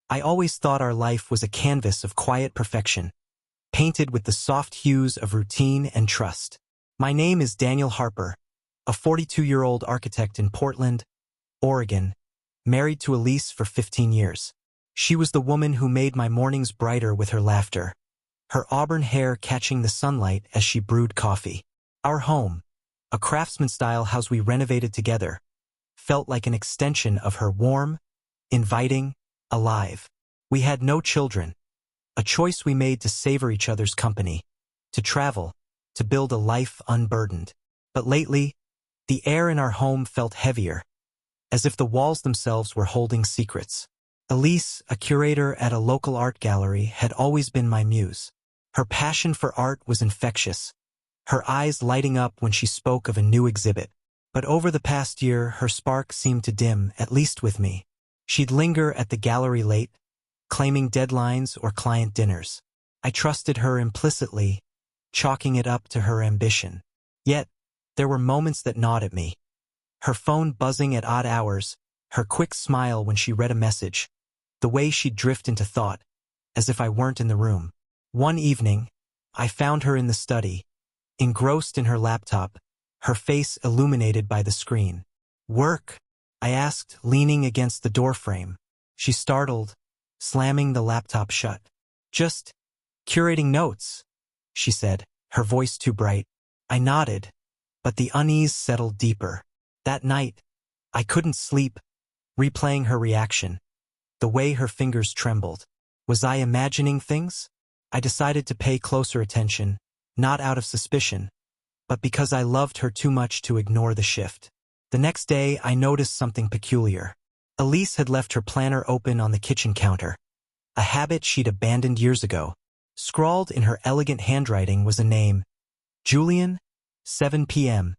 I always thought our life was a canvas of quiet perfection, painted with the soft hues of routine and trust. My name is Daniel Harper, a 42-year-old architect in Portland, Oregon, married to Elise for 15 years. She was the woman who made my mornings brighter with her laughter, her auburn hair catching the sunlight as she brewed coffee. Our home, a craftsman-style house we renovated together, felt like an extension of her, warm, inviting, alive. We had no children, a choice we made to savor each other's company, to travel, to build a life unburdened. But lately, the air in our home felt heavier, as if the walls themselves were holding secrets. Elise, a curator at a local art gallery, had always been my muse. Her passion for art was infectious, her eyes lighting up when she spoke of a new exhibit. But over the past year, her spark seemed to dim, at least with me. She'd linger at the gallery late, claiming deadlines or client dinners. I trusted her implicitly, chalking it up to her ambition. Yet, there were moments that gnawed at me. Her phone buzzing at odd hours, her quick smile when she read a message, the way she'd drift into thought, as if I weren't in the room. One evening, I found her in the study, engrossed in her laptop, her face illuminated by the screen. "Work?" I asked, leaning against the doorframe. She startled, slamming the laptop shut. "Just curating notes," she said, her voice too bright. I nodded, but the unease settled deeper. That night, I couldn't sleep, replaying her reaction, the way her fingers trembled. Was I imagining things? I decided to pay closer attention, not out of suspicion, but because I loved her too much to ignore the shift. The next day, I noticed something peculiar. Elise had left her planner open on the kitchen counter, a habit she'd abandoned years ago. Scrawled in her elegant handwriting was a name: Julian, 7 p.m.,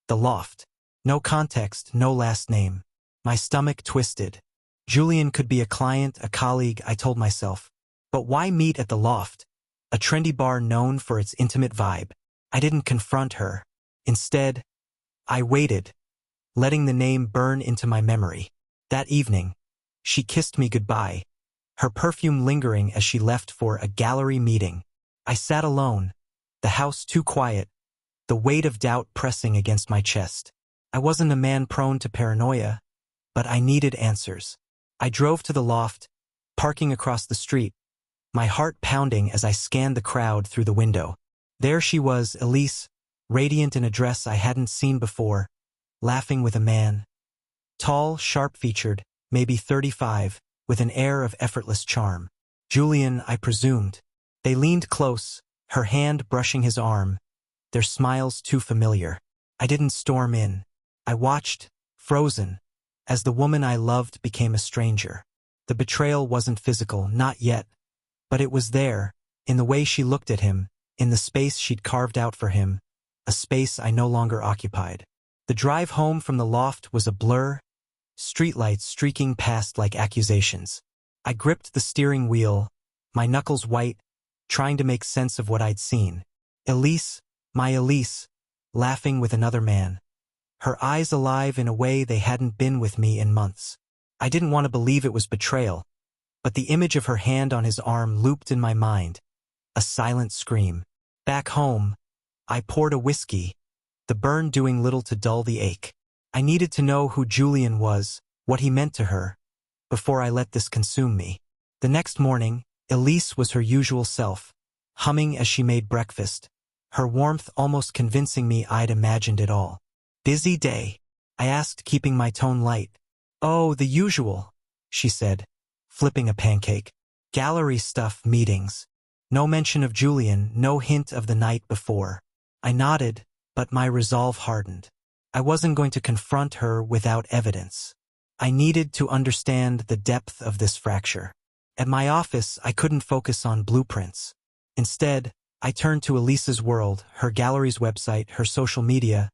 The Loft. No context, no last name. My stomach twisted. Julian could be a client, a colleague, I told myself. But why meet at The Loft, a trendy bar known for its intimate vibe? I didn't confront her. Instead, I waited, letting the name burn into my memory. That evening, she kissed me goodbye, her perfume lingering as she left for a gallery meeting. I sat alone, the house too quiet, the weight of doubt pressing against my chest. I wasn't a man prone to paranoia, but I needed answers. I drove to The Loft, parking across the street, my heart pounding as I scanned the crowd through the window. There she was, Elise, radiant in a dress I hadn't seen before, laughing with a man. Tall, sharp-featured, maybe 35, with an air of effortless charm. Julian, I presumed. They leaned close, her hand brushing his arm, their smiles too familiar. I didn't storm in. I watched, frozen, as the woman I loved became a stranger. The betrayal wasn't physical, not yet, but it was there, in the way she looked at him, in the space she'd carved out for him, a space I no longer occupied. The drive home from The Loft was a blur, streetlights streaking past like accusations. I gripped the steering wheel, my knuckles white, trying to make sense of what I'd seen. Elise, my Elise, laughing with another man. Her eyes alive in a way they hadn't been with me in months. I didn't want to believe it was betrayal, but the image of her hand on his arm looped in my mind, a silent scream. Back home, I poured a whiskey, the burn doing little to dull the ache. I needed to know who Julian was, what he meant to her, before I let this consume me. The next morning, Elise was her usual self, humming as she made breakfast, her warmth almost convincing me I'd imagined it all. "Busy day?" I asked, keeping my tone light. "Oh, the usual," she said, flipping a pancake. "Gallery stuff, meetings." No mention of Julian, no hint of the night before. I nodded, but my resolve hardened. I wasn't going to confront her without evidence. I needed to understand the depth of this fracture. At my office, I couldn't focus on blueprints. Instead, I turned to Elise's world, her gallery's website, her social media,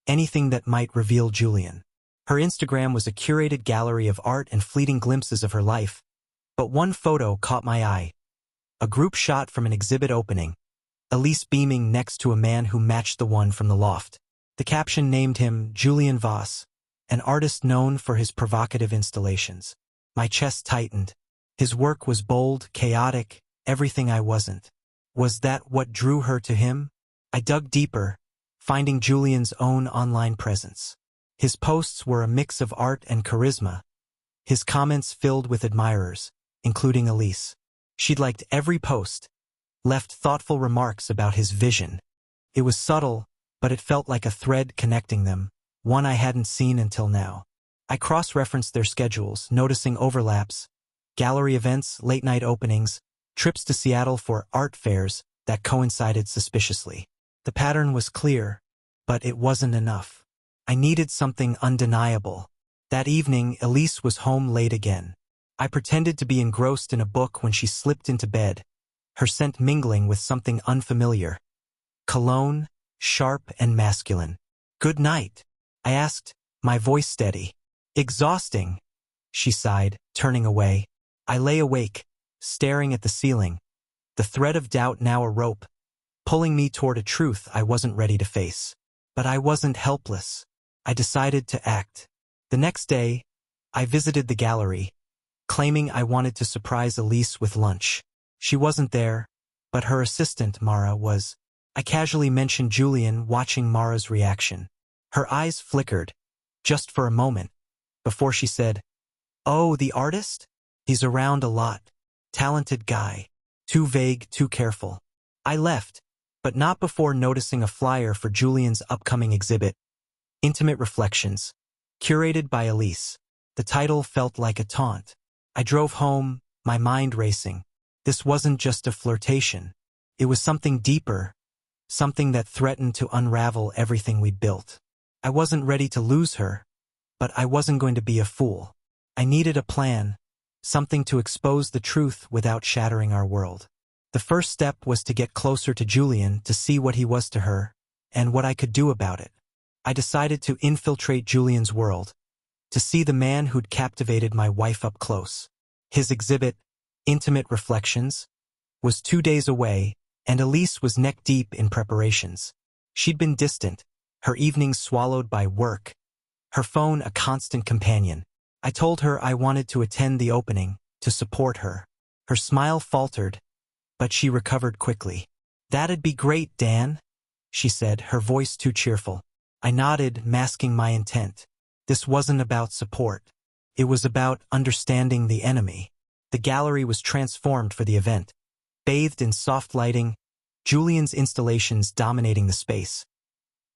anything that might reveal Julian. Her Instagram was a curated gallery of art and fleeting glimpses of her life. But one photo caught my eye. A group shot from an exhibit opening, Elise beaming next to a man who matched the one from The Loft. The caption named him Julian Voss, an artist known for his provocative installations. My chest tightened. His work was bold, chaotic, everything I wasn't. Was that what drew her to him? I dug deeper, finding Julian's own online presence. His posts were a mix of art and charisma, his comments filled with admirers, including Elise. She'd liked every post, left thoughtful remarks about his vision. It was subtle, but it felt like a thread connecting them, one I hadn't seen until now. I cross-referenced their schedules, noticing overlaps, gallery events, late-night openings, trips to Seattle for art fairs that coincided suspiciously. The pattern was clear, but it wasn't enough. I needed something undeniable. That evening, Elise was home late again. I pretended to be engrossed in a book when she slipped into bed, her scent mingling with something unfamiliar. Cologne, sharp and masculine. "Good night," I asked, my voice steady. "Exhausting," she sighed, turning away. I lay awake, staring at the ceiling, the thread of doubt now a rope, pulling me toward a truth I wasn't ready to face. But I wasn't helpless. I decided to act. The next day, I visited the gallery, claiming I wanted to surprise Elise with lunch. She wasn't there, but her assistant, Mara, was. I casually mentioned Julian, watching Mara's reaction. Her eyes flickered, just for a moment, before she said, "Oh, the artist? He's around a lot. Talented guy. Too vague, too careful." I left, but not before noticing a flyer for Julian's upcoming exhibit, Intimate Reflections, curated by Elise. The title felt like a taunt. I drove home, my mind racing. This wasn't just a flirtation. It was something deeper, something that threatened to unravel everything we'd built. I wasn't ready to lose her, but I wasn't going to be a fool. I needed a plan, something to expose the truth without shattering our world. The first step was to get closer to Julian, to see what he was to her, and what I could do about it. I decided to infiltrate Julian's world, to see the man who'd captivated my wife up close. His exhibit, Intimate Reflections, was 2 days away, and Elise was neck-deep in preparations. She'd been distant, her evenings swallowed by work, her phone a constant companion. I told her I wanted to attend the opening, to support her. Her smile faltered, but she recovered quickly. "That'd be great, Dan," she said, her voice too cheerful. I nodded, masking my intent. This wasn't about support. It was about understanding the enemy. The gallery was transformed for the event. Bathed in soft lighting, Julian's installations dominating the space.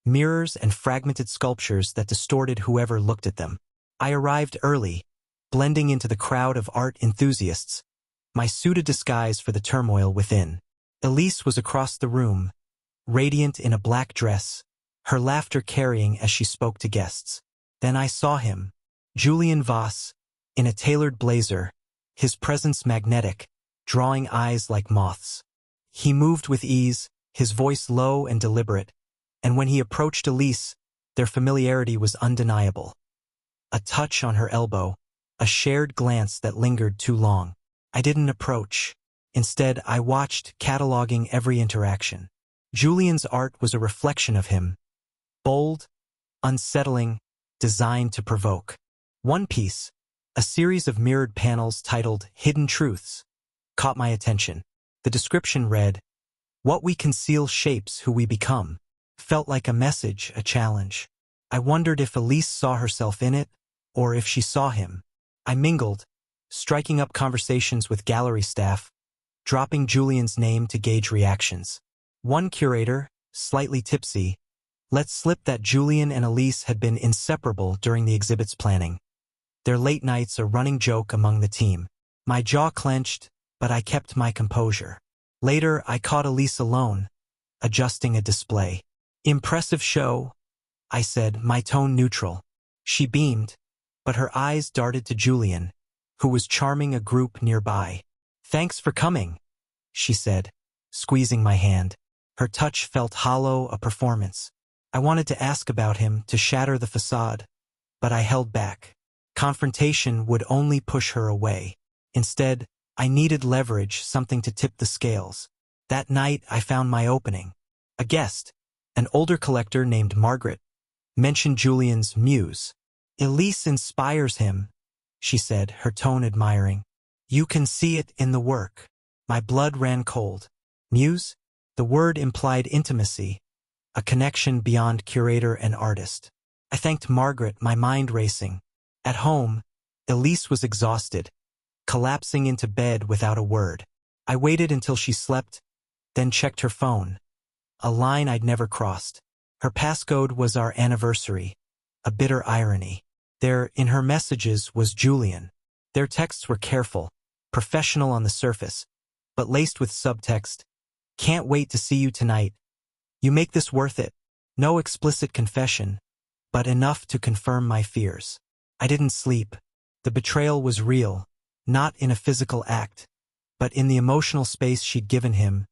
Mirrors and fragmented sculptures that distorted whoever looked at them. I arrived early, blending into the crowd of art enthusiasts, my suit a disguise for the turmoil within. Elise was across the room, radiant in a black dress, her laughter carrying as she spoke to guests. Then I saw him, Julian Voss, in a tailored blazer, his presence magnetic, drawing eyes like moths. He moved with ease, his voice low and deliberate, and when he approached Elise, their familiarity was undeniable. A touch on her elbow, a shared glance that lingered too long. I didn't approach. Instead, I watched, cataloging every interaction. Julian's art was a reflection of him. Bold, unsettling, designed to provoke. One piece, a series of mirrored panels titled Hidden Truths, caught my attention. The description read, "What we conceal shapes who we become." Felt like a message, a challenge. I wondered if Elise saw herself in it, or if she saw him. I mingled, striking up conversations with gallery staff, dropping Julian's name to gauge reactions. One curator, slightly tipsy, let slip that Julian and Elise had been inseparable during the exhibit's planning. Their late nights a running joke among the team. My jaw clenched, but I kept my composure. Later, I caught Elise alone, adjusting a display. "Impressive show," I said, my tone neutral. She beamed, but her eyes darted to Julian, who was charming a group nearby. "Thanks for coming," she said, squeezing my hand. Her touch felt hollow, a performance. I wanted to ask about him, to shatter the facade, but I held back. Confrontation would only push her away. Instead, I needed leverage, something to tip the scales. That night, I found my opening. A guest, an older collector named Margaret, mentioned Julian's muse. "Elise inspires him," she said, her tone admiring. You can see it in the work. My blood ran cold. Muse? The word implied intimacy, a connection beyond curator and artist. I thanked Margaret, my mind racing. At home, Elise was exhausted, collapsing into bed without a word. I waited until she slept, then checked her phone. A line I'd never crossed. Her passcode was our anniversary. A bitter irony. There, in her messages, was Julian. Their texts were careful, professional on the surface, but laced with subtext. Can't wait to see you tonight. You make this worth it. No explicit confession, but enough to confirm my fears. I didn't sleep. The betrayal was real, not in a physical act, but in the emotional space she'd given him,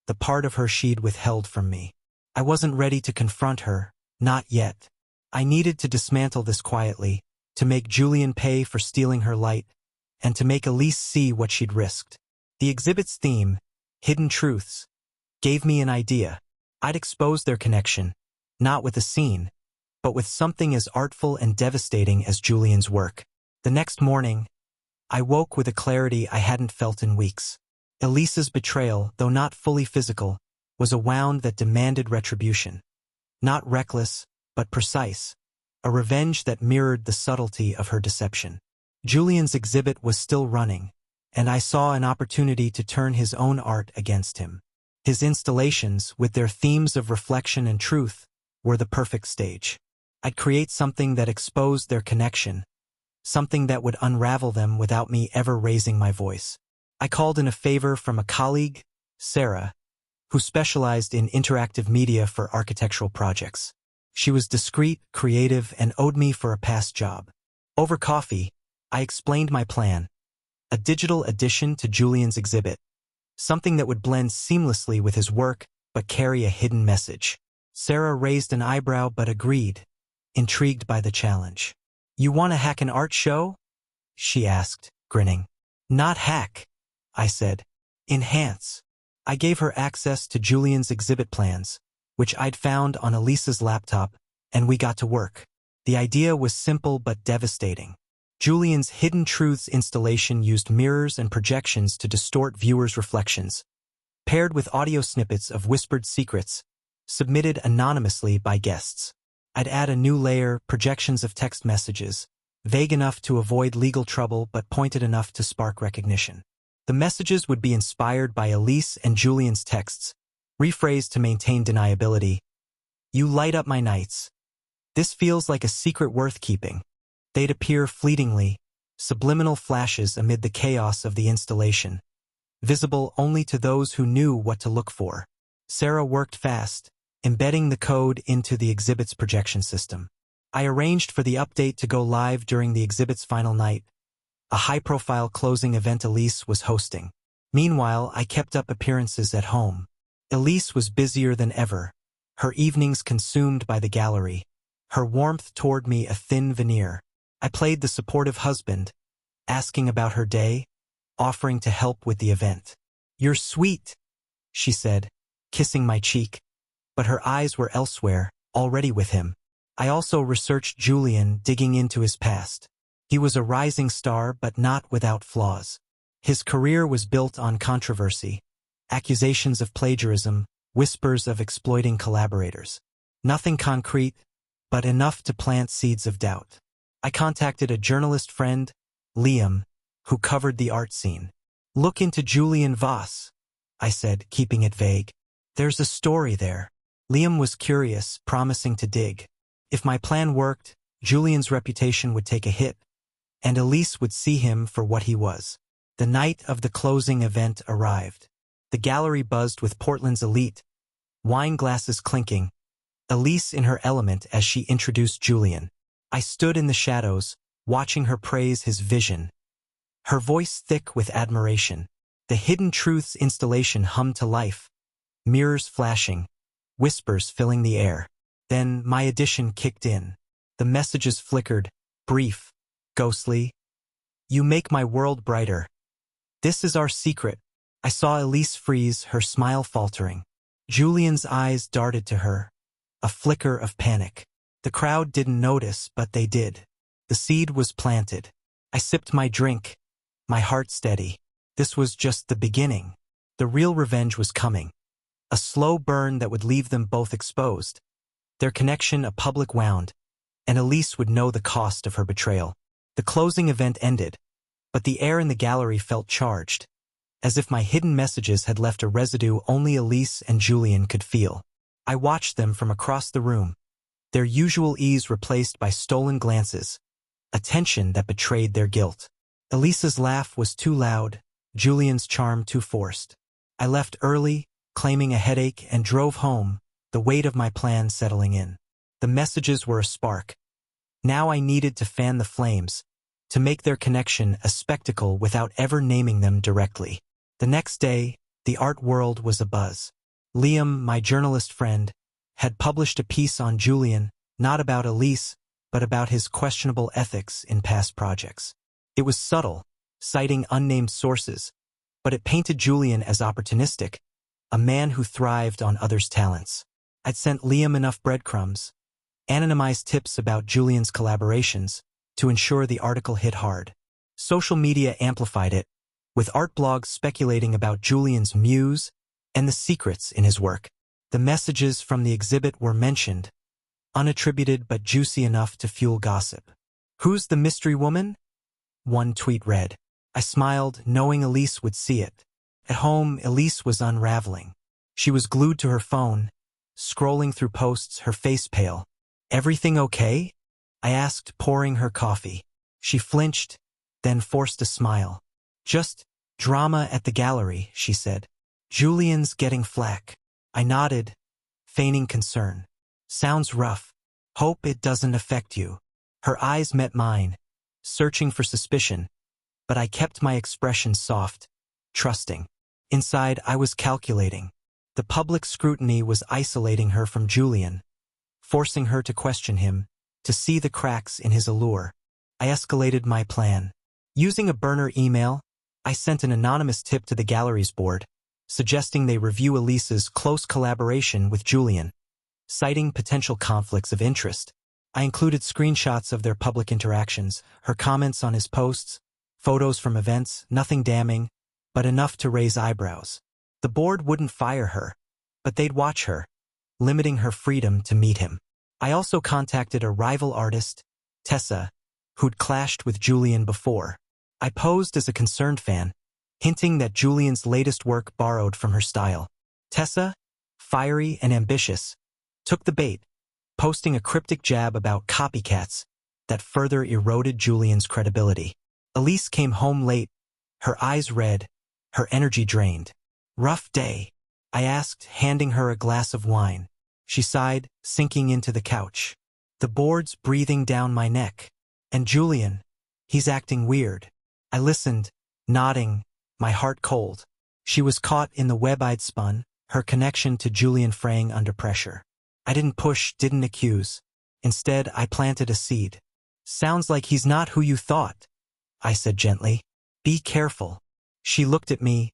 the part of her she'd withheld from me. I wasn't ready to confront her, not yet. I needed to dismantle this quietly, to make Julian pay for stealing her light, and to make Elise see what she'd risked. The exhibit's theme, Hidden Truths, gave me an idea. I'd expose their connection, not with a scene, but with something as artful and devastating as Julian's work. The next morning, I woke with a clarity I hadn't felt in weeks. Elise's betrayal, though not fully physical, was a wound that demanded retribution. Not reckless, but precise. A revenge that mirrored the subtlety of her deception. Julian's exhibit was still running, and I saw an opportunity to turn his own art against him. His installations, with their themes of reflection and truth, were the perfect stage. I'd create something that exposed their connection, something that would unravel them without me ever raising my voice. I called in a favor from a colleague, Sarah, who specialized in interactive media for architectural projects. She was discreet, creative, and owed me for a past job. Over coffee, I explained my plan. A digital addition to Julian's exhibit. Something that would blend seamlessly with his work, but carry a hidden message. Sarah raised an eyebrow but agreed, intrigued by the challenge. You want to hack an art show? She asked, grinning. Not hack, I said. Enhance. I gave her access to Julian's exhibit plans, which I'd found on Elise's laptop, and we got to work. The idea was simple but devastating. Julian's Hidden Truths installation used mirrors and projections to distort viewers' reflections, paired with audio snippets of whispered secrets, submitted anonymously by guests. I'd add a new layer, projections of text messages, vague enough to avoid legal trouble but pointed enough to spark recognition. The messages would be inspired by Elise and Julian's texts, rephrased to maintain deniability. You light up my nights. This feels like a secret worth keeping. They'd appear fleetingly, subliminal flashes amid the chaos of the installation, visible only to those who knew what to look for. Sarah worked fast, embedding the code into the exhibit's projection system. I arranged for the update to go live during the exhibit's final night, a high-profile closing event Elise was hosting. Meanwhile, I kept up appearances at home. Elise was busier than ever, her evenings consumed by the gallery, her warmth toward me a thin veneer. I played the supportive husband, asking about her day, offering to help with the event. You're sweet, she said, kissing my cheek, but her eyes were elsewhere, already with him. I also researched Julian, digging into his past. He was a rising star but not without flaws. His career was built on controversy, accusations of plagiarism, whispers of exploiting collaborators. Nothing concrete, but enough to plant seeds of doubt. I contacted a journalist friend, Liam, who covered the art scene. Look into Julian Voss, I said, keeping it vague. There's a story there. Liam was curious, promising to dig. If my plan worked, Julian's reputation would take a hit, and Elise would see him for what he was. The night of the closing event arrived. The gallery buzzed with Portland's elite, wine glasses clinking, Elise in her element as she introduced Julian. I stood in the shadows, watching her praise his vision, her voice thick with admiration. The Hidden Truths installation hummed to life, mirrors flashing, whispers filling the air. Then my addition kicked in. The messages flickered, brief, ghostly. You make my world brighter. This is our secret. I saw Elise freeze, her smile faltering. Julian's eyes darted to her, a flicker of panic. The crowd didn't notice, but they did. The seed was planted. I sipped my drink, my heart steady. This was just the beginning. The real revenge was coming. A slow burn that would leave them both exposed. Their connection a public wound, and Elise would know the cost of her betrayal. The closing event ended, but the air in the gallery felt charged, as if my hidden messages had left a residue only Elise and Julian could feel. I watched them from across the room, their usual ease replaced by stolen glances, a tension that betrayed their guilt. Elise's laugh was too loud, Julian's charm too forced. I left early, claiming a headache, and drove home, the weight of my plan settling in. The messages were a spark. Now I needed to fan the flames, to make their connection a spectacle without ever naming them directly. The next day, the art world was abuzz. Liam, my journalist friend, had published a piece on Julian, not about Elise, but about his questionable ethics in past projects. It was subtle, citing unnamed sources, but it painted Julian as opportunistic, a man who thrived on others' talents. I'd sent Liam enough breadcrumbs, anonymized tips about Julian's collaborations, to ensure the article hit hard. Social media amplified it, with art blogs speculating about Julian's muse and the secrets in his work. The messages from the exhibit were mentioned, unattributed but juicy enough to fuel gossip. "Who's the mystery woman?" one tweet read. I smiled, knowing Elise would see it. At home, Elise was unraveling. She was glued to her phone, scrolling through posts, her face pale. "Everything okay?" I asked, pouring her coffee. She flinched, then forced a smile. "Just drama at the gallery," she said. "Julian's getting flack." I nodded, feigning concern. "Sounds rough. Hope it doesn't affect you." Her eyes met mine, searching for suspicion, but I kept my expression soft, trusting. Inside, I was calculating. The public scrutiny was isolating her from Julian, forcing her to question him, to see the cracks in his allure. I escalated my plan. Using a burner email, I sent an anonymous tip to the gallery's board, suggesting they review Elise's close collaboration with Julian. Citing potential conflicts of interest, I included screenshots of their public interactions, her comments on his posts, photos from events, nothing damning, but enough to raise eyebrows. The board wouldn't fire her, but they'd watch her, limiting her freedom to meet him. I also contacted a rival artist, Tessa, who'd clashed with Julian before. I posed as a concerned fan, hinting that Julian's latest work borrowed from her style. Tessa, fiery and ambitious, took the bait, posting a cryptic jab about copycats that further eroded Julian's credibility. Elise came home late, her eyes red, her energy drained. "Rough day?" I asked, handing her a glass of wine. She sighed, sinking into the couch. "The board's breathing down my neck. And Julian, he's acting weird." I listened, nodding, my heart cold. She was caught in the web I'd spun, her connection to Julian fraying under pressure. I didn't push, didn't accuse. Instead, I planted a seed. "Sounds like he's not who you thought," I said gently. "Be careful." She looked at me,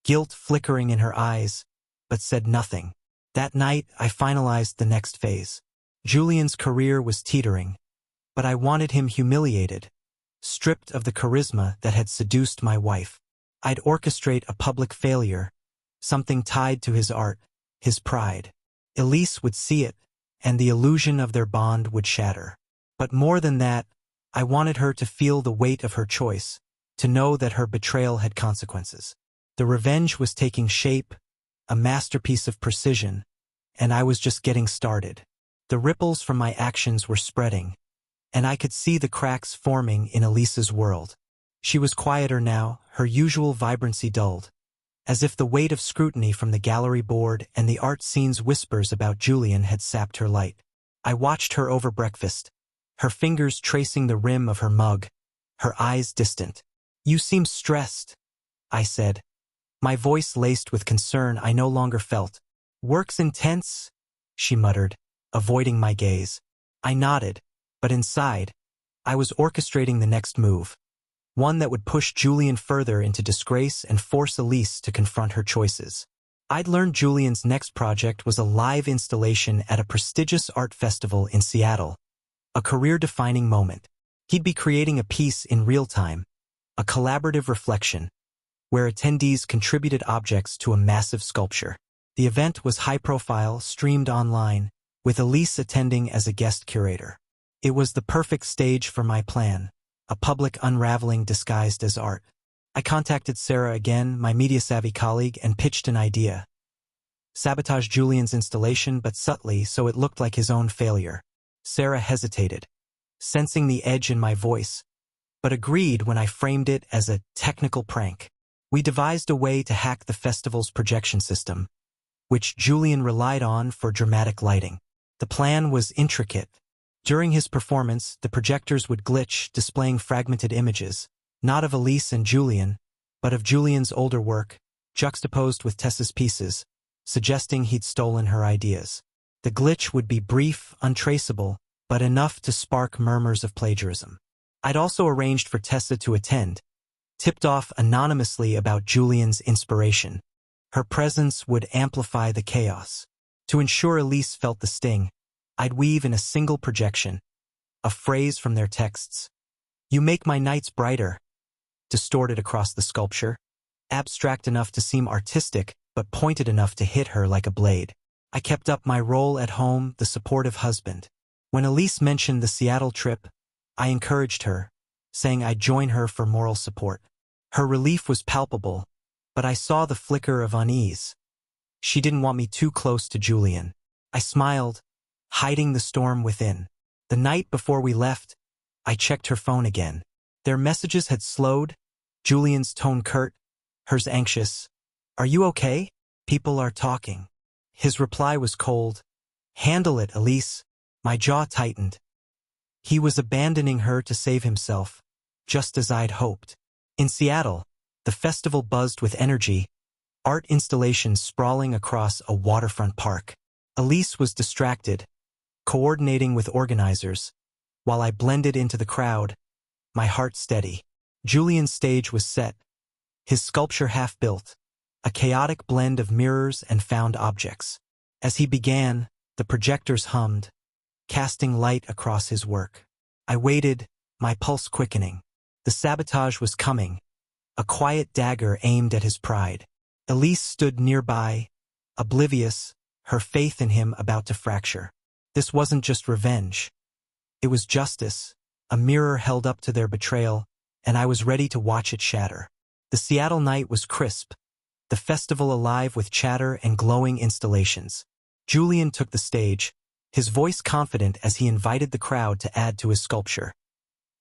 guilt flickering in her eyes, but said nothing. That night, I finalized the next phase. Julian's career was teetering, but I wanted him humiliated, stripped of the charisma that had seduced my wife. I'd orchestrate a public failure, something tied to his art, his pride. Elise would see it, and the illusion of their bond would shatter. But more than that, I wanted her to feel the weight of her choice, to know that her betrayal had consequences. The revenge was taking shape, a masterpiece of precision, and I was just getting started. The ripples from my actions were spreading, and I could see the cracks forming in Elise's world. She was quieter now, her usual vibrancy dulled, as if the weight of scrutiny from the gallery board and the art scene's whispers about Julian had sapped her light. I watched her over breakfast, her fingers tracing the rim of her mug, her eyes distant. "You seem stressed," I said, my voice laced with concern I no longer felt. "Work's intense," she muttered, avoiding my gaze. I nodded, but inside, I was orchestrating the next move, one that would push Julian further into disgrace and force Elise to confront her choices. I'd learned Julian's next project was a live installation at a prestigious art festival in Seattle, a career-defining moment. He'd be creating a piece in real time, a collaborative reflection, where attendees contributed objects to a massive sculpture. The event was high-profile, streamed online, with Elise attending as a guest curator. It was the perfect stage for my plan, a public unraveling disguised as art. I contacted Sarah again, my media-savvy colleague, and pitched an idea. Sabotage Julian's installation, but subtly, so it looked like his own failure. Sarah hesitated, sensing the edge in my voice, but agreed when I framed it as a technical prank. We devised a way to hack the festival's projection system, which Julian relied on for dramatic lighting. The plan was intricate. During his performance, the projectors would glitch, displaying fragmented images, not of Elise and Julian, but of Julian's older work, juxtaposed with Tessa's pieces, suggesting he'd stolen her ideas. The glitch would be brief, untraceable, but enough to spark murmurs of plagiarism. I'd also arranged for Tessa to attend, tipped off anonymously about Julian's inspiration. Her presence would amplify the chaos. To ensure Elise felt the sting, I'd weave in a single projection, a phrase from their texts. "You make my nights brighter," distorted across the sculpture, abstract enough to seem artistic, but pointed enough to hit her like a blade. I kept up my role at home, the supportive husband. When Elise mentioned the Seattle trip, I encouraged her, saying I'd join her for moral support. Her relief was palpable, but I saw the flicker of unease. She didn't want me too close to Julian. I smiled, hiding the storm within. The night before we left, I checked her phone again. Their messages had slowed, Julian's tone curt, hers anxious. "Are you okay? People are talking." His reply was cold. "Handle it, Elise." My jaw tightened. He was abandoning her to save himself, just as I'd hoped. In Seattle, the festival buzzed with energy, art installations sprawling across a waterfront park. Elise was distracted, coordinating with organizers, while I blended into the crowd, my heart steady. Julian's stage was set, his sculpture half-built, a chaotic blend of mirrors and found objects. As he began, the projectors hummed, casting light across his work. I waited, my pulse quickening. The sabotage was coming, a quiet dagger aimed at his pride. Elise stood nearby, oblivious, her faith in him about to fracture. This wasn't just revenge. It was justice, a mirror held up to their betrayal, and I was ready to watch it shatter. The Seattle night was crisp, the festival alive with chatter and glowing installations. Julian took the stage, his voice confident as he invited the crowd to add to his sculpture.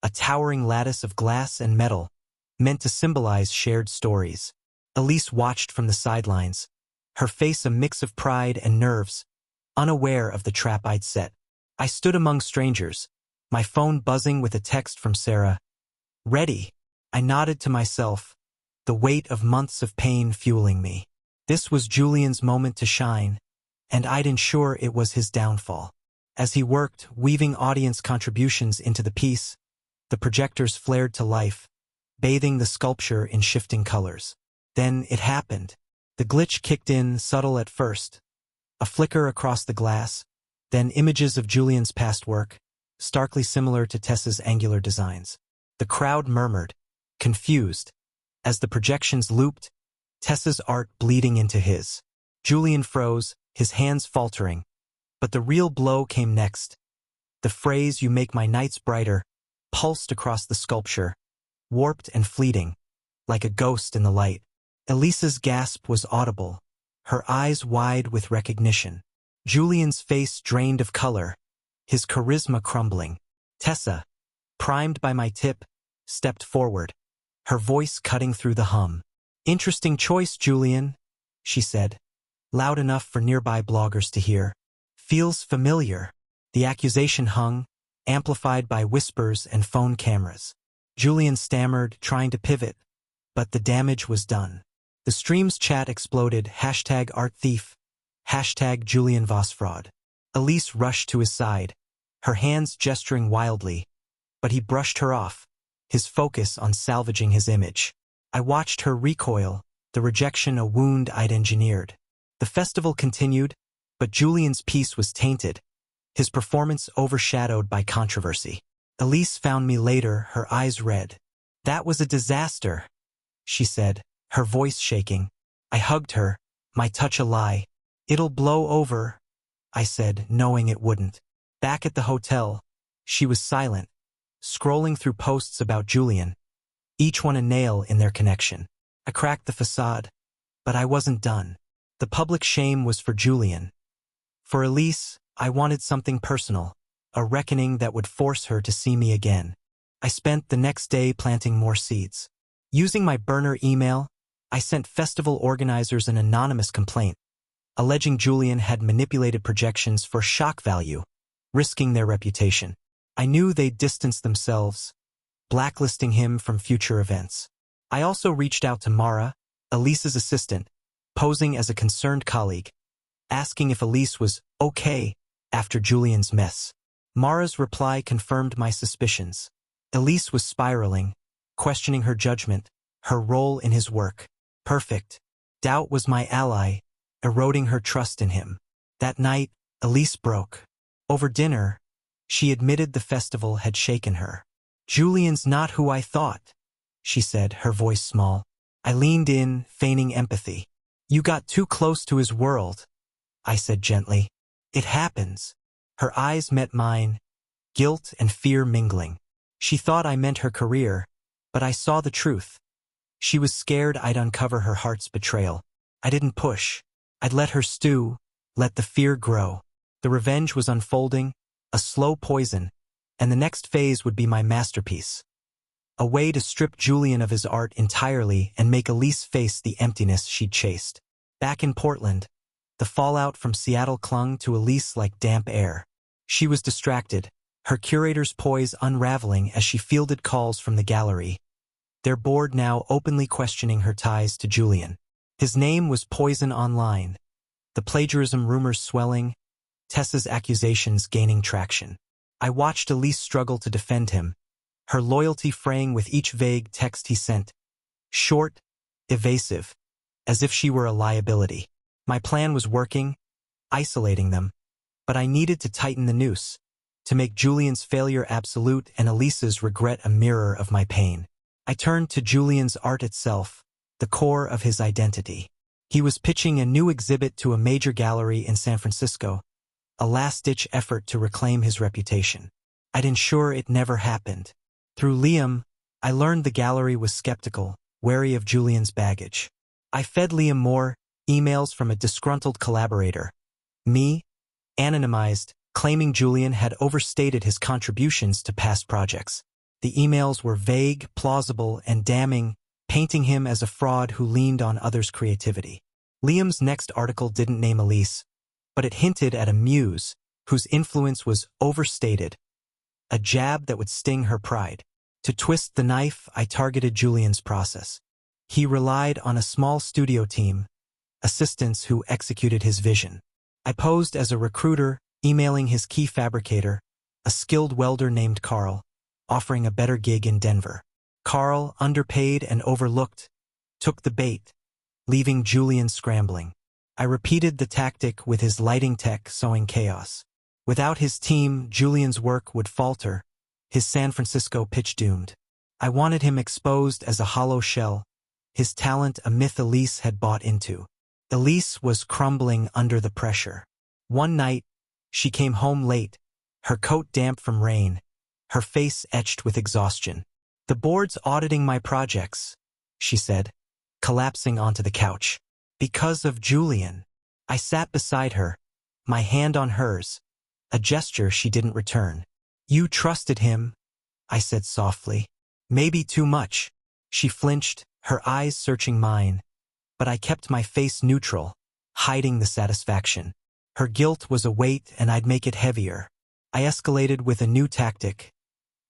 A towering lattice of glass and metal, meant to symbolize shared stories. Elise watched from the sidelines, her face a mix of pride and nerves, unaware of the trap I'd set. I stood among strangers, my phone buzzing with a text from Sarah. "Ready." I nodded to myself, the weight of months of pain fueling me. This was Julian's moment to shine, and I'd ensure it was his downfall. As he worked, weaving audience contributions into the piece, the projectors flared to life, bathing the sculpture in shifting colors. Then it happened. The glitch kicked in, subtle at first. A flicker across the glass, then images of Julian's past work, starkly similar to Tessa's angular designs. The crowd murmured, confused, as the projections looped, Tessa's art bleeding into his. Julian froze, his hands faltering. But the real blow came next. The phrase, "You make my nights brighter," pulsed across the sculpture, warped and fleeting, like a ghost in the light. Elisa's gasp was audible, her eyes wide with recognition. Julian's face drained of color, his charisma crumbling. Tessa, primed by my tip, stepped forward, her voice cutting through the hum. "Interesting choice, Julian," she said, loud enough for nearby bloggers to hear. "Feels familiar." The accusation hung, amplified by whispers and phone cameras. Julian stammered, trying to pivot, but the damage was done. The stream's chat exploded, #ArtThief, #JulianVossFraud. Elise rushed to his side, her hands gesturing wildly, but he brushed her off, his focus on salvaging his image. I watched her recoil, the rejection a wound I'd engineered. The festival continued, but Julian's piece was tainted, his performance overshadowed by controversy. Elise found me later, her eyes red. That was a disaster, she said, her voice shaking. I hugged her, my touch a lie. It'll blow over, I said, knowing it wouldn't. Back at the hotel, she was silent, scrolling through posts about Julian, each one a nail in their connection. I cracked the facade, but I wasn't done. The public shame was for Julian. For Elise, I wanted something personal, a reckoning that would force her to see me again. I spent the next day planting more seeds. Using my burner email, I sent festival organizers an anonymous complaint, alleging Julian had manipulated projections for shock value, risking their reputation. I knew they'd distance themselves, blacklisting him from future events. I also reached out to Mara, Elise's assistant, posing as a concerned colleague, asking if Elise was okay after Julian's mess. Mara's reply confirmed my suspicions. Elise was spiraling, questioning her judgment, her role in his work. Perfect. Doubt was my ally, eroding her trust in him. That night, Elise broke. Over dinner, she admitted the festival had shaken her. Julian's not who I thought, she said, her voice small. I leaned in, feigning empathy. You got too close to his world, I said gently. It happens. Her eyes met mine, guilt and fear mingling. She thought I meant her career, but I saw the truth. She was scared I'd uncover her heart's betrayal. I didn't push. I'd let her stew, let the fear grow. The revenge was unfolding, a slow poison, and the next phase would be my masterpiece. A way to strip Julian of his art entirely and make Elise face the emptiness she'd chased. Back in Portland, the fallout from Seattle clung to Elise like damp air. She was distracted, her curator's poise unraveling as she fielded calls from the gallery, their board now openly questioning her ties to Julian. His name was poison online, the plagiarism rumors swelling, Tessa's accusations gaining traction. I watched Elise struggle to defend him, her loyalty fraying with each vague text he sent, short, evasive, as if she were a liability. My plan was working, isolating them, but I needed to tighten the noose, to make Julian's failure absolute and Elise's regret a mirror of my pain. I turned to Julian's art itself, the core of his identity. He was pitching a new exhibit to a major gallery in San Francisco, a last-ditch effort to reclaim his reputation. I'd ensure it never happened. Through Liam, I learned the gallery was skeptical, wary of Julian's baggage. I fed Liam more emails from a disgruntled collaborator, me, anonymized, claiming Julian had overstated his contributions to past projects. The emails were vague, plausible, and damning, painting him as a fraud who leaned on others' creativity. Liam's next article didn't name Elise, but it hinted at a muse whose influence was overstated, a jab that would sting her pride. To twist the knife, I targeted Julian's process. He relied on a small studio team, assistants who executed his vision. I posed as a recruiter, emailing his key fabricator, a skilled welder named Carl, offering a better gig in Denver. Carl, underpaid and overlooked, took the bait, leaving Julian scrambling. I repeated the tactic with his lighting tech sowing chaos. Without his team, Julian's work would falter, his San Francisco pitch doomed. I wanted him exposed as a hollow shell, his talent a myth Elise had bought into. Elise was crumbling under the pressure. One night, she came home late, her coat damp from rain, her face etched with exhaustion. The board's auditing my projects, she said, collapsing onto the couch. Because of Julian. I sat beside her, my hand on hers, a gesture she didn't return. You trusted him, I said softly. Maybe too much. She flinched, her eyes searching mine, but I kept my face neutral, hiding the satisfaction. Her guilt was a weight and I'd make it heavier. I escalated with a new tactic,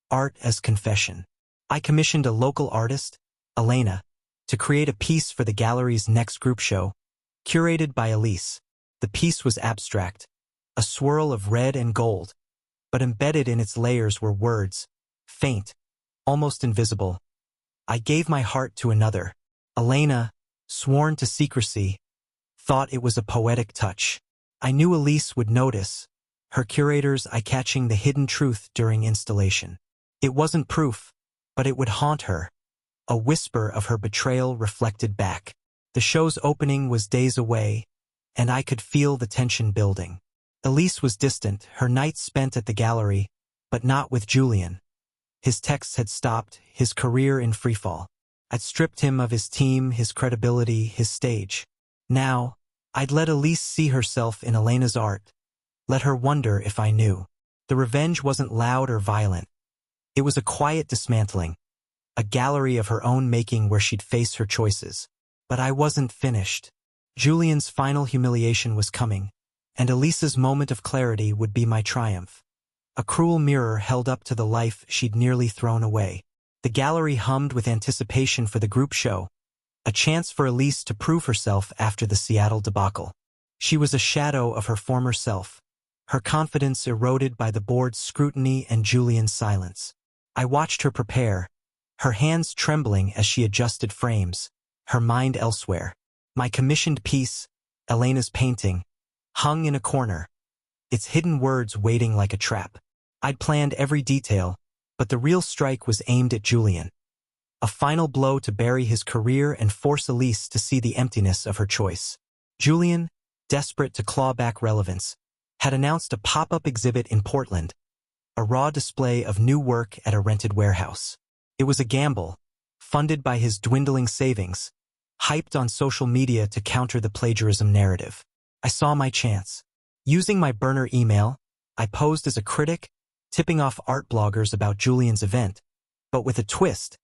art as confession. I commissioned a local artist, Elena, to create a piece for the gallery's next group show, curated by Elise. The piece was abstract, a swirl of red and gold, but embedded in its layers were words, faint, almost invisible. I gave my heart to another. Elena, sworn to secrecy, thought it was a poetic touch. I knew Elise would notice, her curators eye-catching the hidden truth during installation. It wasn't proof, but it would haunt her, a whisper of her betrayal reflected back. The show's opening was days away, and I could feel the tension building. Elise was distant, her nights spent at the gallery, but not with Julian. His texts had stopped, his career in freefall. I'd stripped him of his team, his credibility, his stage. Now, I'd let Elise see herself in Elena's art. Let her wonder if I knew. The revenge wasn't loud or violent. It was a quiet dismantling, a gallery of her own making where she'd face her choices. But I wasn't finished. Julian's final humiliation was coming, and Elise's moment of clarity would be my triumph. A cruel mirror held up to the life she'd nearly thrown away. The gallery hummed with anticipation for the group show, a chance for Elise to prove herself after the Seattle debacle. She was a shadow of her former self, her confidence eroded by the board's scrutiny and Julian's silence. I watched her prepare, her hands trembling as she adjusted frames, her mind elsewhere. My commissioned piece, Elena's painting, hung in a corner, its hidden words waiting like a trap. I'd planned every detail, but the real strike was aimed at Julian. A final blow to bury his career and force Elise to see the emptiness of her choice. Julian, desperate to claw back relevance, had announced a pop-up exhibit in Portland, a raw display of new work at a rented warehouse. It was a gamble, funded by his dwindling savings, hyped on social media to counter the plagiarism narrative. I saw my chance. Using my burner email, I posed as a critic, tipping off art bloggers about Julian's event. But with a twist,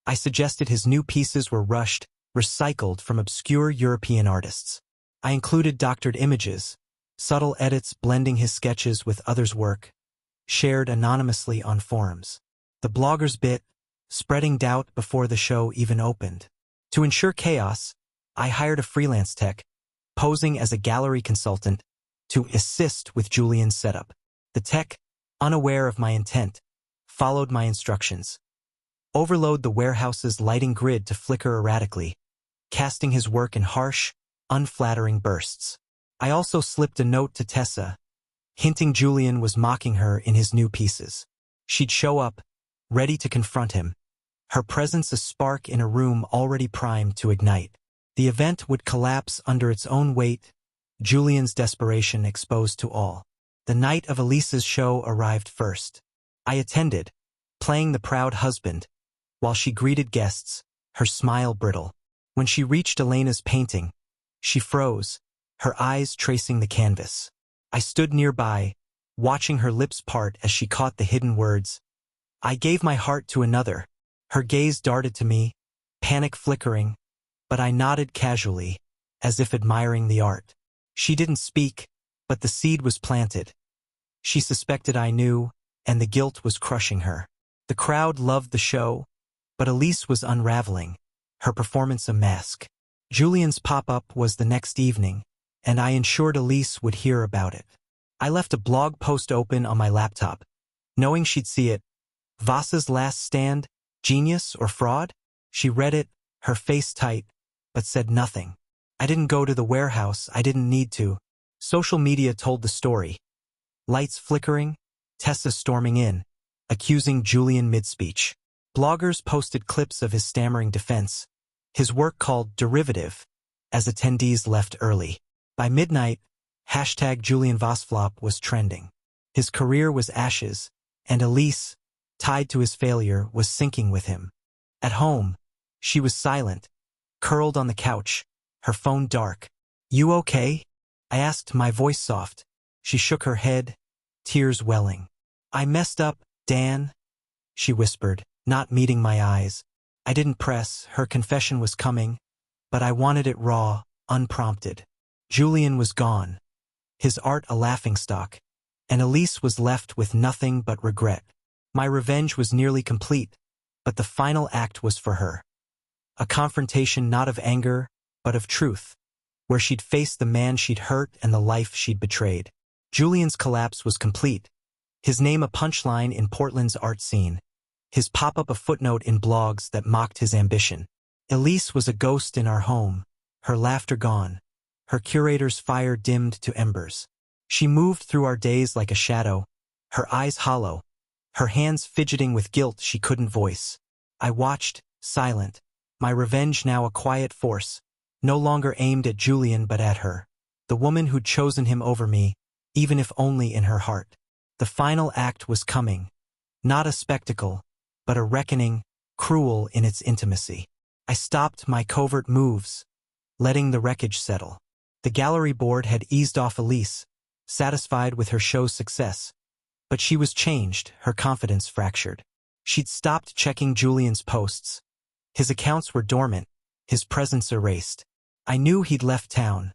I suggested his new pieces were rushed, recycled from obscure European artists. I included doctored images, subtle edits blending his sketches with others' work, shared anonymously on forums. The bloggers bit, spreading doubt before the show even opened. To ensure chaos, I hired a freelance tech, posing as a gallery consultant, to assist with Julian's setup. The tech, unaware of my intent, followed my instructions. Overload the warehouse's lighting grid to flicker erratically, casting his work in harsh, unflattering bursts. I also slipped a note to Tessa, hinting Julian was mocking her in his new pieces. She'd show up, ready to confront him, her presence a spark in a room already primed to ignite. The event would collapse under its own weight, Julian's desperation exposed to all. The night of Elise's show arrived first. I attended, playing the proud husband, while she greeted guests, her smile brittle. When she reached Elena's painting, she froze, her eyes tracing the canvas. I stood nearby, watching her lips part as she caught the hidden words. I gave my heart to another. Her gaze darted to me, panic flickering, but I nodded casually, as if admiring the art. She didn't speak, but the seed was planted. She suspected I knew, and the guilt was crushing her. The crowd loved the show, but Elise was unraveling, her performance a mask. Julian's pop-up was the next evening, and I ensured Elise would hear about it. I left a blog post open on my laptop, knowing she'd see it. Vasa's last stand, genius or fraud? She read it, her face tight, but said nothing. I didn't go to the warehouse, I didn't need to. Social media told the story. Lights flickering, Tessa storming in, accusing Julian mid-speech. Bloggers posted clips of his stammering defense, his work called derivative, as attendees left early. By midnight, #JulianVosflop was trending. His career was ashes, and Elise, tied to his failure, was sinking with him. At home, she was silent, curled on the couch, her phone dark. "You okay?" I asked, my voice soft. She shook her head, tears welling. "I messed up, Dan," she whispered, not meeting my eyes. I didn't press, her confession was coming, but I wanted it raw, unprompted. Julian was gone, his art a laughingstock, and Elise was left with nothing but regret. My revenge was nearly complete, but the final act was for her. A confrontation not of anger, but of truth, where she'd face the man she'd hurt and the life she'd betrayed. Julian's collapse was complete, his name a punchline in Portland's art scene, his pop-up a footnote in blogs that mocked his ambition. Elise was a ghost in our home, her laughter gone, her curator's fire dimmed to embers. She moved through our days like a shadow, her eyes hollow, her hands fidgeting with guilt she couldn't voice. I watched, silent. My revenge now a quiet force, no longer aimed at Julian but at her, the woman who'd chosen him over me, even if only in her heart. The final act was coming. Not a spectacle, but a reckoning, cruel in its intimacy. I stopped my covert moves, letting the wreckage settle. The gallery board had eased off Elise, satisfied with her show's success. But she was changed, her confidence fractured. She'd stopped checking Julian's posts. His accounts were dormant, his presence erased. I knew he'd left town,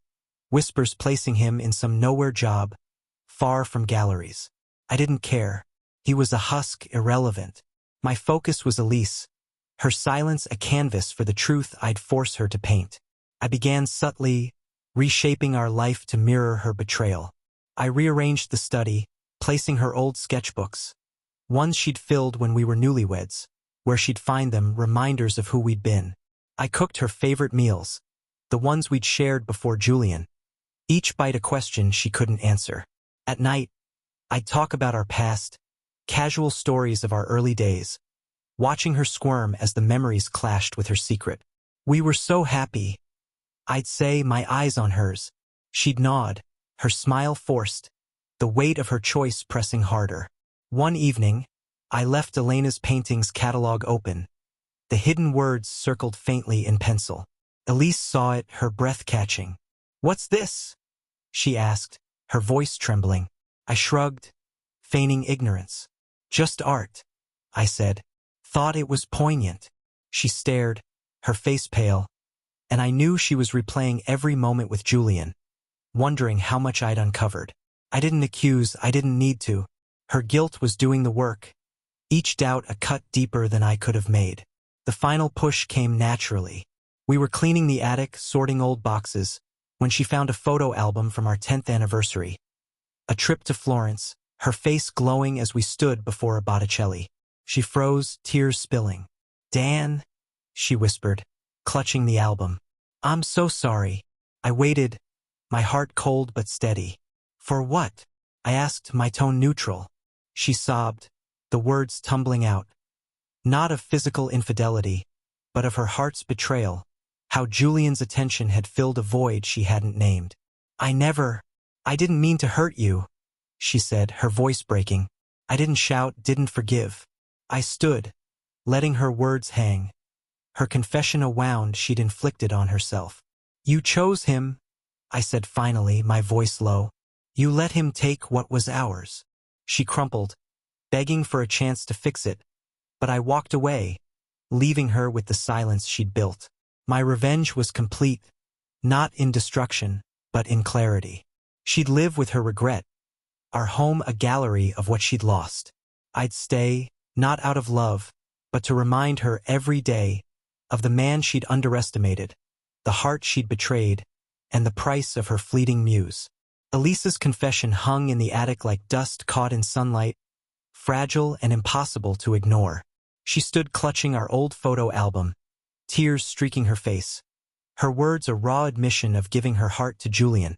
whispers placing him in some nowhere job, far from galleries. I didn't care. He was a husk, irrelevant. My focus was Elise, her silence a canvas for the truth I'd force her to paint. I began subtly, reshaping our life to mirror her betrayal. I rearranged the study, placing her old sketchbooks, ones she'd filled when we were newlyweds, where she'd find them, reminders of who we'd been. I cooked her favorite meals, the ones we'd shared before Julian, each bite a question she couldn't answer. At night, I'd talk about our past, casual stories of our early days, watching her squirm as the memories clashed with her secret. We were so happy. I'd say, my eyes on hers. She'd nod, her smile forced, the weight of her choice pressing harder. One evening, I left Elena's paintings catalog open. The hidden words circled faintly in pencil. Elise saw it, her breath catching. "What's this?" she asked, her voice trembling. I shrugged, feigning ignorance. "Just art," I said. Thought it was poignant. She stared, her face pale, and I knew she was replaying every moment with Julian, wondering how much I'd uncovered. I didn't accuse, I didn't need to. Her guilt was doing the work, each doubt a cut deeper than I could have made. The final push came naturally. We were cleaning the attic, sorting old boxes, when she found a photo album from our 10th anniversary. A trip to Florence, her face glowing as we stood before a Botticelli. She froze, tears spilling. "Dan," she whispered, clutching the album. "I'm so sorry." I waited, my heart cold but steady. "For what?" I asked, my tone neutral. She sobbed, the words tumbling out. Not of physical infidelity, but of her heart's betrayal, how Julian's attention had filled a void she hadn't named. I didn't mean to hurt you," she said, her voice breaking. I didn't shout, didn't forgive. I stood, letting her words hang, her confession a wound she'd inflicted on herself. "You chose him," I said finally, my voice low. "You let him take what was ours." She crumpled, begging for a chance to fix it, but I walked away, leaving her with the silence she'd built. My revenge was complete, not in destruction, but in clarity. She'd live with her regret, our home a gallery of what she'd lost. I'd stay, not out of love, but to remind her every day of the man she'd underestimated, the heart she'd betrayed, and the price of her fleeting muse. Elisa's confession hung in the attic like dust caught in sunlight, fragile and impossible to ignore. She stood clutching our old photo album, tears streaking her face. Her words a raw admission of giving her heart to Julian,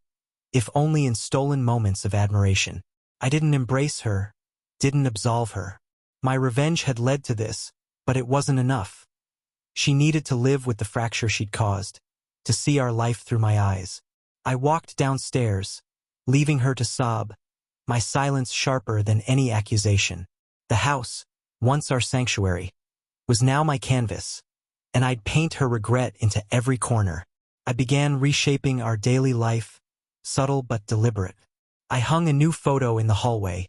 if only in stolen moments of admiration. I didn't embrace her, didn't absolve her. My revenge had led to this, but it wasn't enough. She needed to live with the fracture she'd caused, to see our life through my eyes. I walked downstairs, leaving her to sob, my silence sharper than any accusation. The house, once our sanctuary, was now my canvas, and I'd paint her regret into every corner. I began reshaping our daily life, subtle but deliberate. I hung a new photo in the hallway,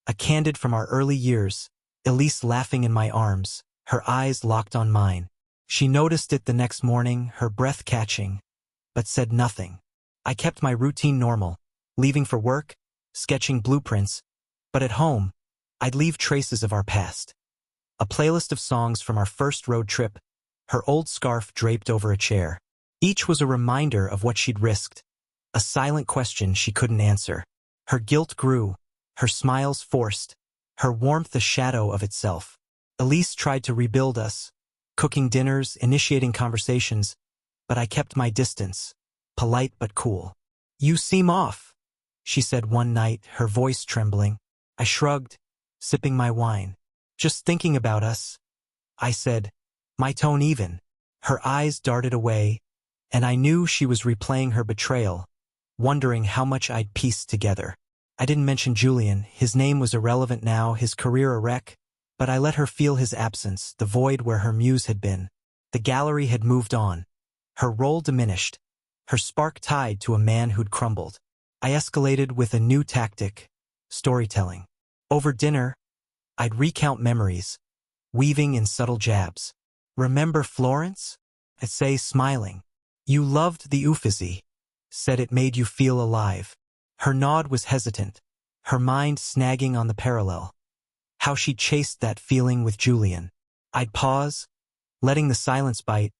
a candid from our early years, Elise laughing in my arms, her eyes locked on mine. She noticed it the next morning, her breath catching, but said nothing. I kept my routine normal, leaving for work, sketching blueprints, but at home, I'd leave traces of our past. A playlist of songs from our first road trip, her old scarf draped over a chair. Each was a reminder of what she'd risked, a silent question she couldn't answer. Her guilt grew, her smiles forced, her warmth a shadow of itself. Elise tried to rebuild us, cooking dinners, initiating conversations, but I kept my distance, polite but cool. "You seem off," she said one night, her voice trembling. I shrugged, sipping my wine. "Just thinking about us," I said, My tone even. Her eyes darted away, and I knew she was replaying her betrayal, wondering how much I'd pieced together. I didn't mention Julian. His name was irrelevant now, his career a wreck, but I let her feel his absence, the void where her muse had been. The gallery had moved on. Her role diminished, her spark tied to a man who'd crumbled. I escalated with a new tactic, storytelling. Over dinner, I'd recount memories, weaving in subtle jabs. "Remember Florence?" I'd say, smiling. "You loved the Uffizi. Said it made you feel alive." Her nod was hesitant, her mind snagging on the parallel. How she chased that feeling with Julian. I'd pause, letting the silence bite,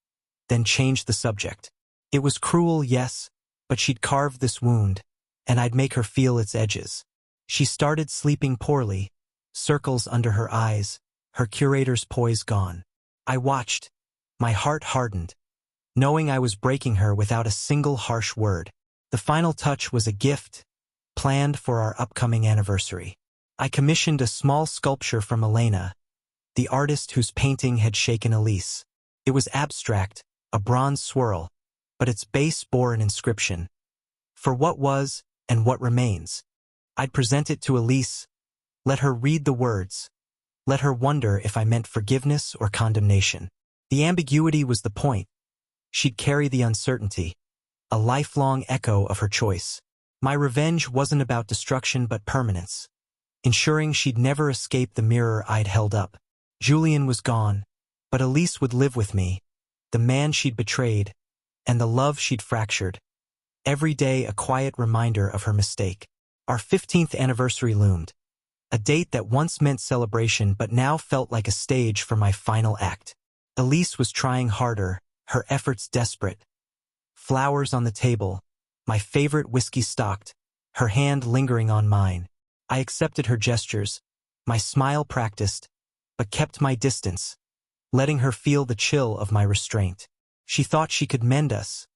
then change the subject. It was cruel, yes, but she'd carved this wound, and I'd make her feel its edges. She started sleeping poorly, circles under her eyes, her curator's poise gone. I watched, my heart hardened, knowing I was breaking her without a single harsh word. The final touch was a gift, planned for our upcoming anniversary. I commissioned a small sculpture from Elena, the artist whose painting had shaken Elise. It was abstract, a bronze swirl, but its base bore an inscription. For what was and what remains. I'd present it to Elise, let her read the words, let her wonder if I meant forgiveness or condemnation. The ambiguity was the point. She'd carry the uncertainty, a lifelong echo of her choice. My revenge wasn't about destruction but permanence, ensuring she'd never escape the mirror I'd held up. Julian was gone, but Elise would live with me, the man she'd betrayed, and the love she'd fractured. Every day a quiet reminder of her mistake. Our 15th anniversary loomed, a date that once meant celebration but now felt like a stage for my final act. Elise was trying harder, her efforts desperate. Flowers on the table, my favorite whiskey stocked, her hand lingering on mine. I accepted her gestures, my smile practiced, but kept my distance, letting her feel the chill of my restraint. She thought she could mend us,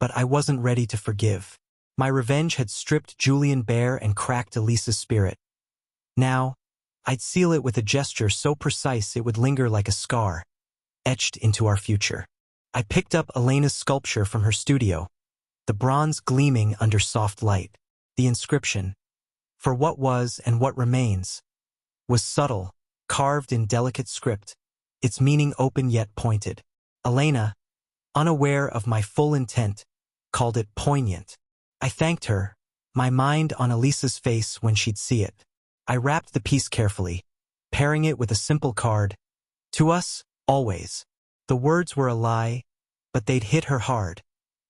but I wasn't ready to forgive. My revenge had stripped Julian bare and cracked Elise's spirit. Now, I'd seal it with a gesture so precise it would linger like a scar, etched into our future. I picked up Elena's sculpture from her studio, the bronze gleaming under soft light. The inscription, "For what was and what remains," was subtle, carved in delicate script, its meaning open yet pointed. Elena, unaware of my full intent, called it poignant. I thanked her, my mind on Elisa's face when she'd see it. I wrapped the piece carefully, pairing it with a simple card, "To us, always." The words were a lie, but they'd hit her hard,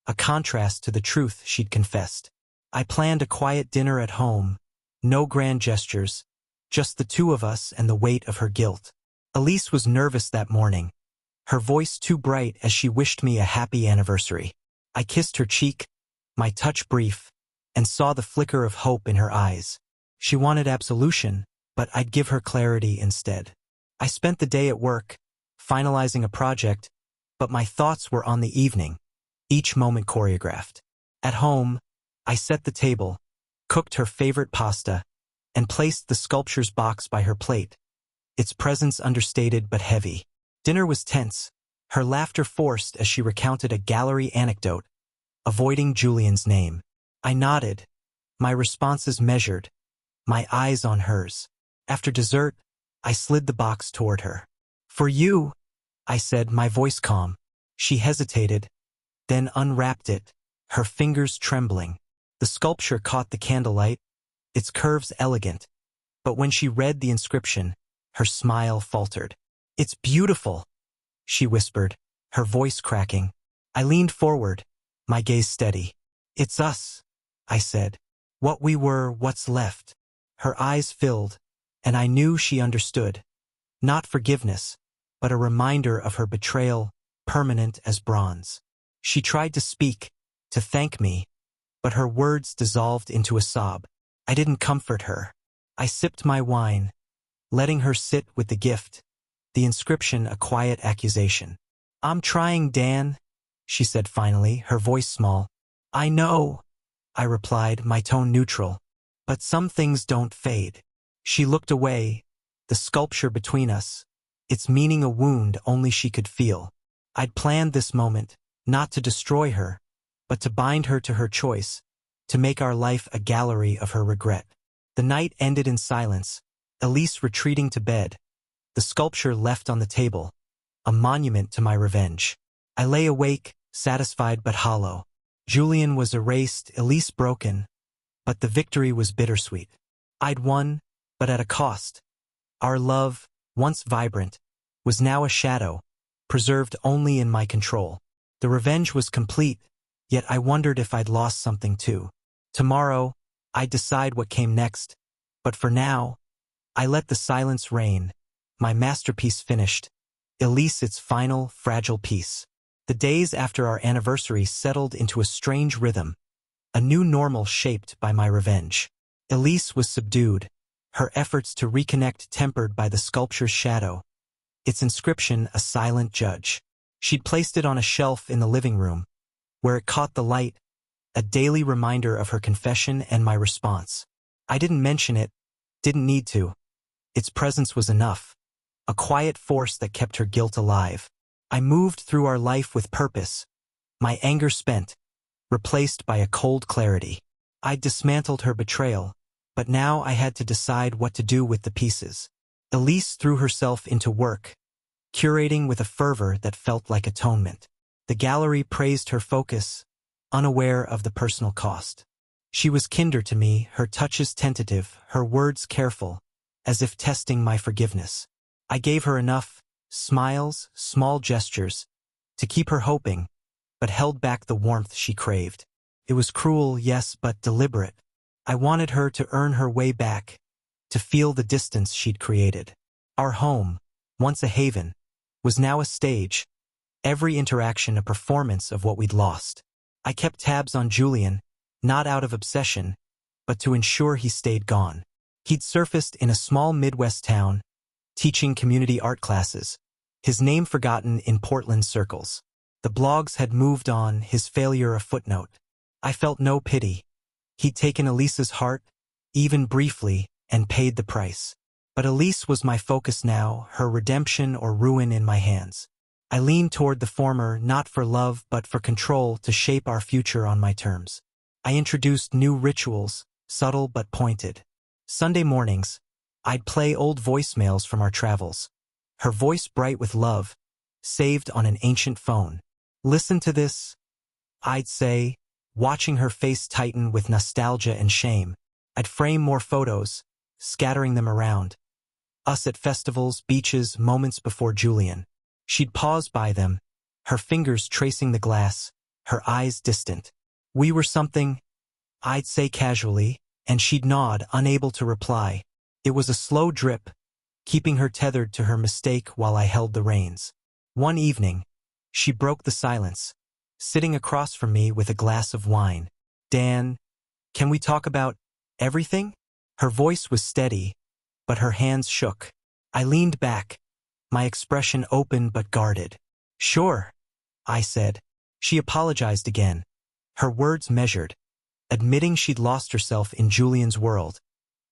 a contrast to the truth she'd confessed. I planned a quiet dinner at home, no grand gestures, just the two of us and the weight of her guilt. Elise was nervous that morning, her voice too bright as she wished me a happy anniversary. I kissed her cheek, my touch brief, and saw the flicker of hope in her eyes. She wanted absolution, but I'd give her clarity instead. I spent the day at work, finalizing a project, but my thoughts were on the evening, each moment choreographed. At home, I set the table, cooked her favorite pasta, and placed the sculpture's box by her plate, its presence understated but heavy. Dinner was tense, her laughter forced as she recounted a gallery anecdote, avoiding Julian's name. I nodded, my responses measured, my eyes on hers. After dessert, I slid the box toward her. "For you," I said, my voice calm. She hesitated, then unwrapped it, her fingers trembling. The sculpture caught the candlelight, its curves elegant, but when she read the inscription, her smile faltered. "It's beautiful," she whispered, her voice cracking. I leaned forward, my gaze steady. "It's us," I said. "What we were, what's left." Her eyes filled, and I knew she understood. Not forgiveness, but a reminder of her betrayal, permanent as bronze. She tried to speak, to thank me, but her words dissolved into a sob. I didn't comfort her. I sipped my wine, letting her sit with the gift, the inscription a quiet accusation. "I'm trying, Dan," she said finally, her voice small. "I know," I replied, my tone neutral, "but some things don't fade." She looked away, the sculpture between us, its meaning a wound only she could feel. I'd planned this moment, not to destroy her, but to bind her to her choice, to make our life a gallery of her regret. The night ended in silence, Elise retreating to bed, the sculpture left on the table, a monument to my revenge. I lay awake, satisfied but hollow. Julian was erased, Elise broken, but the victory was bittersweet. I'd won, but at a cost. Our love, once vibrant, was now a shadow, preserved only in my control. The revenge was complete, yet I wondered if I'd lost something too. Tomorrow, I'd decide what came next, but for now, I let the silence reign, my masterpiece finished, Elise its final, fragile piece. The days after our anniversary settled into a strange rhythm, a new normal shaped by my revenge. Elise was subdued, her efforts to reconnect tempered by the sculpture's shadow, its inscription a silent judge. She'd placed it on a shelf in the living room, where it caught the light, a daily reminder of her confession and my response. I didn't mention it, didn't need to. Its presence was enough, a quiet force that kept her guilt alive. I moved through our life with purpose, my anger spent, replaced by a cold clarity. I'd dismantled her betrayal, but now I had to decide what to do with the pieces. Elise threw herself into work, curating with a fervor that felt like atonement. The gallery praised her focus, unaware of the personal cost. She was kinder to me, her touches tentative, her words careful, as if testing my forgiveness. I gave her enough, smiles, small gestures, to keep her hoping, but held back the warmth she craved. It was cruel, yes, but deliberate. I wanted her to earn her way back, to feel the distance she'd created. Our home, once a haven, was now a stage, every interaction a performance of what we'd lost. I kept tabs on Julian, not out of obsession, but to ensure he stayed gone. He'd surfaced in a small Midwest town, teaching community art classes, his name forgotten in Portland circles. The blogs had moved on, his failure a footnote. I felt no pity. He'd taken Elise's heart, even briefly, and paid the price. But Elise was my focus now, her redemption or ruin in my hands. I leaned toward the former, not for love but for control, to shape our future on my terms. I introduced new rituals, subtle but pointed. Sunday mornings, I'd play old voicemails from our travels, her voice bright with love, saved on an ancient phone. "Listen to this," I'd say, watching her face tighten with nostalgia and shame. I'd frame more photos, scattering them around. Us at festivals, beaches, moments before Julian. She'd pause by them, her fingers tracing the glass, her eyes distant. "We were something," I'd say casually, and she'd nod, unable to reply. It was a slow drip, keeping her tethered to her mistake while I held the reins. One evening, she broke the silence, sitting across from me with a glass of wine. "Dan, can we talk about everything?" Her voice was steady, but her hands shook. I leaned back, my expression open but guarded. "Sure," I said. She apologized again, her words measured, admitting she'd lost herself in Julian's world,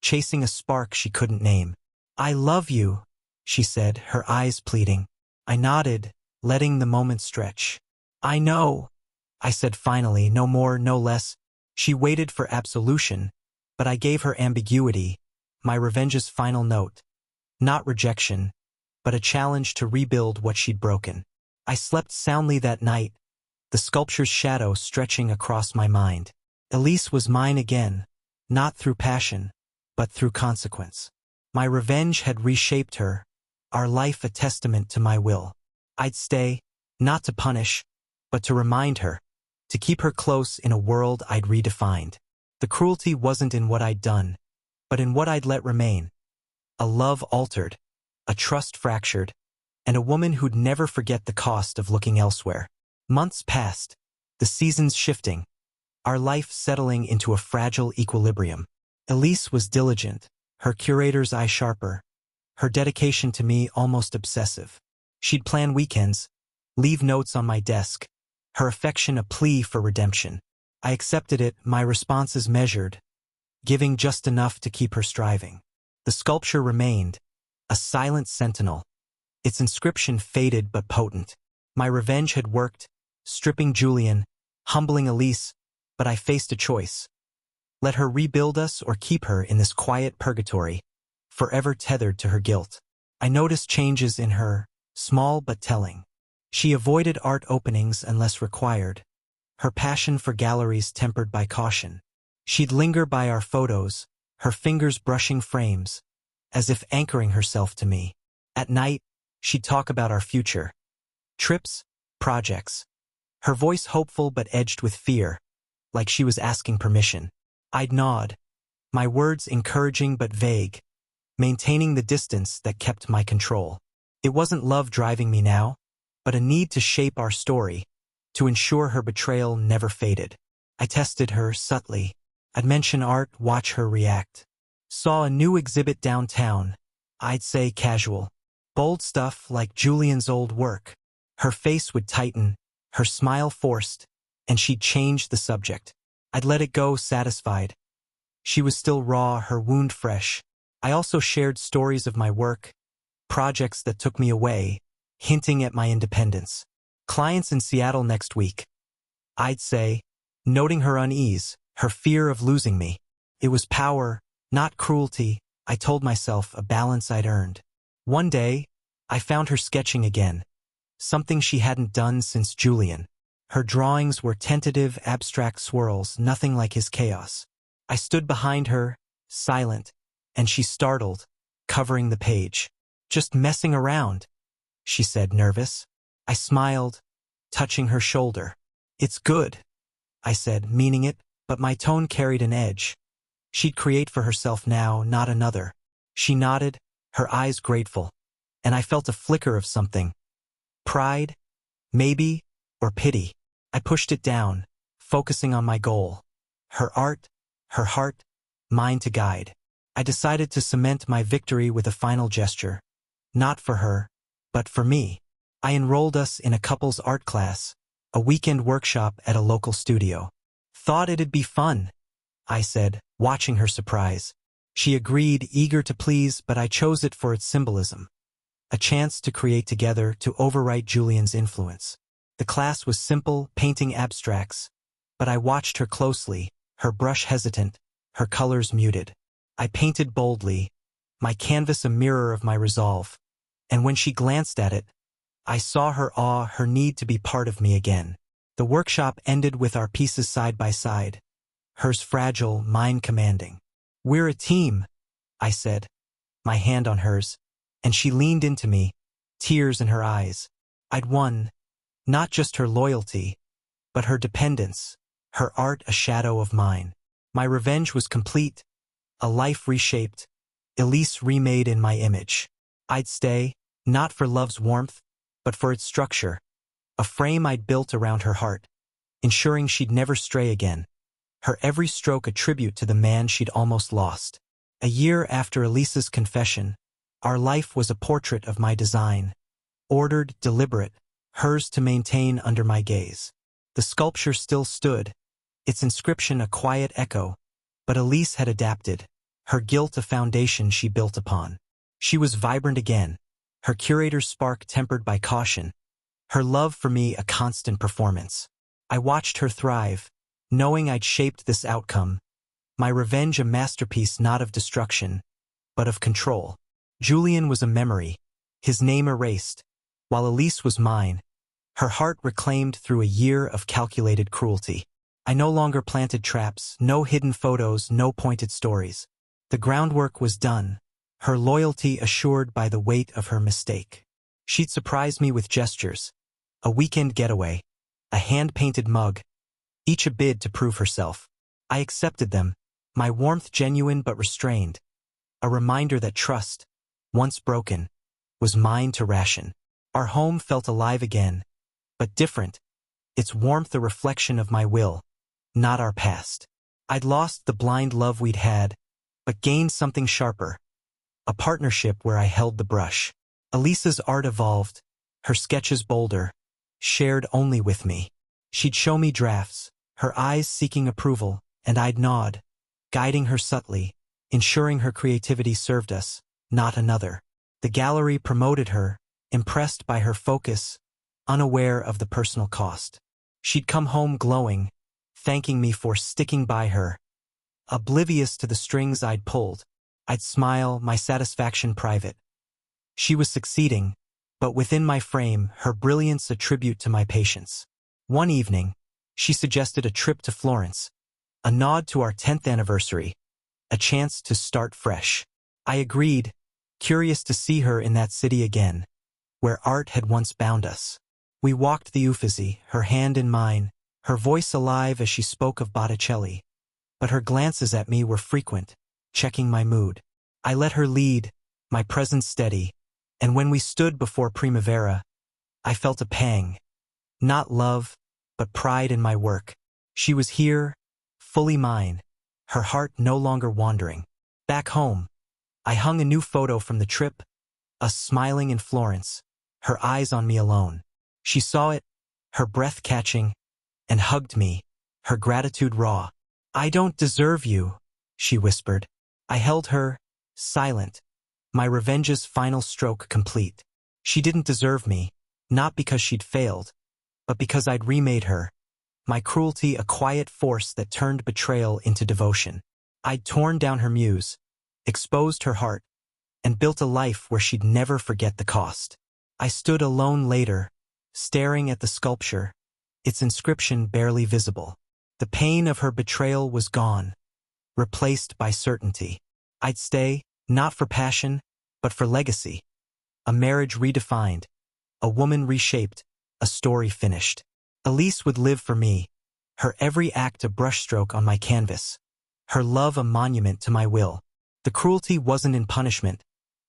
chasing a spark she couldn't name. "I love you," she said, her eyes pleading. I nodded, letting the moment stretch. "I know," I said finally, no more, no less. She waited for absolution, but I gave her ambiguity, my revenge's final note. Not rejection, but a challenge to rebuild what she'd broken. I slept soundly that night, the sculpture's shadow stretching across my mind. Elise was mine again, not through passion, but through consequence. My revenge had reshaped her, our life a testament to my will. I'd stay, not to punish, but to remind her, to keep her close in a world I'd redefined. The cruelty wasn't in what I'd done, but in what I'd let remain. A love altered, a trust fractured, and a woman who'd never forget the cost of looking elsewhere. Months passed, the seasons shifting, our life settling into a fragile equilibrium. Elise was diligent, her curator's eye sharper, her dedication to me almost obsessive. She'd plan weekends, leave notes on my desk, her affection a plea for redemption. I accepted it, my responses measured, giving just enough to keep her striving. The sculpture remained, a silent sentinel, its inscription faded but potent. My revenge had worked, stripping Julian, humbling Elise, but I faced a choice. Let her rebuild us or keep her in this quiet purgatory, forever tethered to her guilt. I noticed changes in her, small but telling. She avoided art openings unless required, her passion for galleries tempered by caution. She'd linger by our photos, her fingers brushing frames, as if anchoring herself to me. At night, she'd talk about our future. Trips, projects. Her voice hopeful but edged with fear, like she was asking permission. I'd nod, my words encouraging but vague, maintaining the distance that kept my control. It wasn't love driving me now, but a need to shape our story, to ensure her betrayal never faded. I tested her subtly. I'd mention art, watch her react. Saw a new exhibit downtown, I'd say casual. Bold stuff like Julian's old work. Her face would tighten, her smile forced, and she'd change the subject. I'd let it go satisfied. She was still raw, her wound fresh. I also shared stories of my work, projects that took me away, hinting at my independence. Clients in Seattle next week, I'd say, noting her unease, her fear of losing me. It was power, not cruelty, I told myself, a balance I'd earned. One day, I found her sketching again, something she hadn't done since Julian. Her drawings were tentative, abstract swirls, nothing like his chaos. I stood behind her, silent, and she startled, covering the page. Just messing around, she said, nervous. I smiled, touching her shoulder. It's good, I said, meaning it, but my tone carried an edge. She'd create for herself now, not another. She nodded, her eyes grateful, and I felt a flicker of something. Pride, maybe, or pity. I pushed it down, focusing on my goal. Her art, her heart, mine to guide. I decided to cement my victory with a final gesture. Not for her, but for me. I enrolled us in a couples art class, a weekend workshop at a local studio. Thought it'd be fun, I said, watching her surprise. She agreed, eager to please, but I chose it for its symbolism. A chance to create together, to overwrite Julian's influence. The class was simple, painting abstracts, but I watched her closely, her brush hesitant, her colors muted. I painted boldly, my canvas a mirror of my resolve, and when she glanced at it, I saw her awe, her need to be part of me again. The workshop ended with our pieces side by side, hers fragile, mine commanding. We're a team, I said, my hand on hers, and she leaned into me, tears in her eyes. I'd won, not just her loyalty, but her dependence, her art a shadow of mine. My revenge was complete, a life reshaped, Elise remade in my image. I'd stay, not for love's warmth, but for its structure, a frame I'd built around her heart, ensuring she'd never stray again. Her every stroke a tribute to the man she'd almost lost. A year after Elise's confession, our life was a portrait of my design, ordered, deliberate, hers to maintain under my gaze. The sculpture still stood, its inscription a quiet echo, but Elise had adapted, her guilt a foundation she built upon. She was vibrant again, her curator's spark tempered by caution, her love for me a constant performance. I watched her thrive, knowing I'd shaped this outcome, my revenge a masterpiece not of destruction, but of control. Julian was a memory, his name erased, while Elise was mine, her heart reclaimed through a year of calculated cruelty. I no longer planted traps, no hidden photos, no pointed stories. The groundwork was done, her loyalty assured by the weight of her mistake. She'd surprise me with gestures, a weekend getaway, a hand-painted mug, each a bid to prove herself. I accepted them, my warmth genuine but restrained, a reminder that trust, once broken, was mine to ration. Our home felt alive again, but different, its warmth a reflection of my will, not our past. I'd lost the blind love we'd had, but gained something sharper, a partnership where I held the brush. Elisa's art evolved, her sketches bolder, shared only with me. She'd show me drafts, her eyes seeking approval, and I'd nod, guiding her subtly, ensuring her creativity served us, not another. The gallery promoted her, impressed by her focus, unaware of the personal cost. She'd come home glowing, thanking me for sticking by her. Oblivious to the strings I'd pulled, I'd smile, my satisfaction private. She was succeeding, but within my frame, her brilliance a tribute to my patience. One evening, she suggested a trip to Florence, a nod to our 10th anniversary, a chance to start fresh. I agreed, curious to see her in that city again, where art had once bound us. We walked the Uffizi, her hand in mine, her voice alive as she spoke of Botticelli. But her glances at me were frequent, checking my mood. I let her lead, my presence steady, and when we stood before Primavera, I felt a pang. Not love, but pride in my work. She was here, fully mine, her heart no longer wandering. Back home, I hung a new photo from the trip, us smiling in Florence, her eyes on me alone. She saw it, her breath catching, and hugged me, her gratitude raw. "I don't deserve you," she whispered. I held her, silent, my revenge's final stroke complete. She didn't deserve me, not because she'd failed, but because I'd remade her. My cruelty a quiet force that turned betrayal into devotion. I'd torn down her muse, exposed her heart, and built a life where she'd never forget the cost. I stood alone later, staring at the sculpture, its inscription barely visible. The pain of her betrayal was gone, replaced by certainty. I'd stay, not for passion, but for legacy. A marriage redefined, a woman reshaped, a story finished. Elise would live for me, her every act a brushstroke on my canvas, her love a monument to my will. The cruelty wasn't in punishment,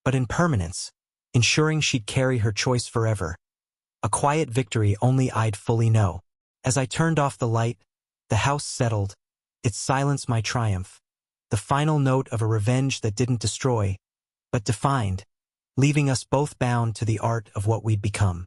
but in permanence, ensuring she'd carry her choice forever. A quiet victory only I'd fully know. As I turned off the light, the house settled, its silence my triumph, the final note of a revenge that didn't destroy, but defined, leaving us both bound to the art of what we'd become.